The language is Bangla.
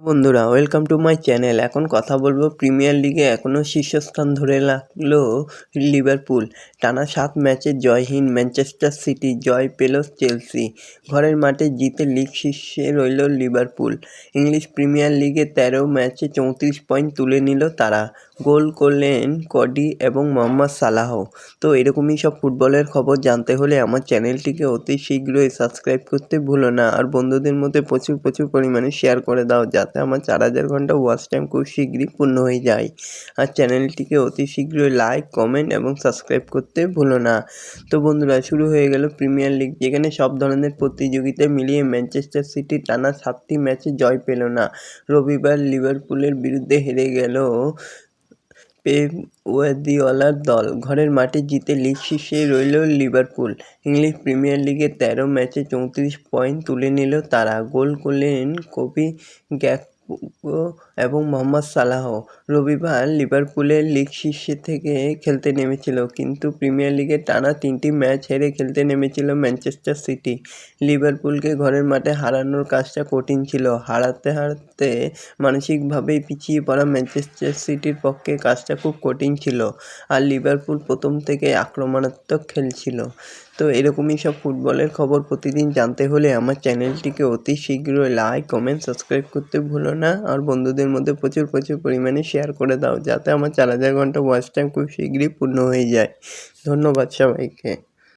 বন্ধুরা, ওয়েলকাম টু মাই চ্যানেল। এখন কথা বলবো প্রিমিয়ার লিগে এখনও শীর্ষস্থান ধরে রাখলো লিভারপুল। টানা 7 ম্যাচে জয়হীন ম্যানচেস্টার সিটি, জয় পেল চেলসি। ঘরের মাঠে জিতে লিগ শীর্ষে রইল লিভারপুল। ইংলিশ প্রিমিয়ার লিগে 13 ম্যাচে 34 পয়েন্ট তুলে নিল তারা। গোল করলেন কডি এবং মোহাম্মদ সালাহ। তো এরকমই সব ফুটবলের খবর জানতে হলে আমার চ্যানেলটিকে অতি শীঘ্রই সাবস্ক্রাইব করতে ভুলো না, আর বন্ধুদের মধ্যে প্রচুর পরিমাণে শেয়ার করে দাও, যাতে আমার 4000 ঘন্টা ওয়াচ টাইম খুব শীঘ্রই পূর্ণ হয়ে যায়। আর চ্যানেলটিকে অতি শীঘ্রই লাইক, কমেন্ট এবং সাবস্ক্রাইব করতে ভুলো না। তো বন্ধুরা, শুরু হয়ে গেল প্রিমিয়ার লিগ, যেখানে সব ধরনের প্রতিযোগিতা মিলিয়ে ম্যানচেস্টার সিটি টানা 7টি ম্যাচে জয় পেল না। রবিবার লিভারপুলের বিরুদ্ধে হেরে গেল পেপ গুয়ার্দিওলার দল। ঘরের মাঠে জিতে লিগ শীর্ষে রইল লিভারপুল। ইংলিশ প্রিমিয়ার লিগে 13 ম্যাচে 34 পয়েন্ট তুলে নিল তারা। গোল করলেন কবি গ্যাকপো এবং মোহাম্মদ সালাহ। রবিবার লিভারপুলের লিগ শীর্ষে থেকে খেলতে নেমেছিল, কিন্তু প্রিমিয়ার লিগে টানা 3টি ম্যাচ হেরে খেলতে নেমেছিল ম্যানচেস্টার সিটি। লিভারপুলকে ঘরের মাঠে হারানোর কাজটা কঠিন ছিল। হারতে মানসিকভাবেই পিছিয়ে পড়া ম্যানচেস্টার সিটির পক্ষে কাজটা খুব কঠিন ছিল, আর লিভারপুল প্রথম থেকে আক্রমণাত্মক খেলছিল। তো এরকমই সব ফুটবলের খবর প্রতিদিন জানতে হলে আমার চ্যানেলটিকে অতি শীঘ্রই লাইক, কমেন্ট, সাবস্ক্রাইব করতে ভুলো না, আর বন্ধুদের মধ্যে প্রচুর পরিমাণে শেয়ার করে দাও, যাতে আমার 4000 ঘন্টা ওয়াচ টাইম খুব শীঘ্রই পূর্ণ হয়ে যায়। ধন্যবাদ সবাইকে।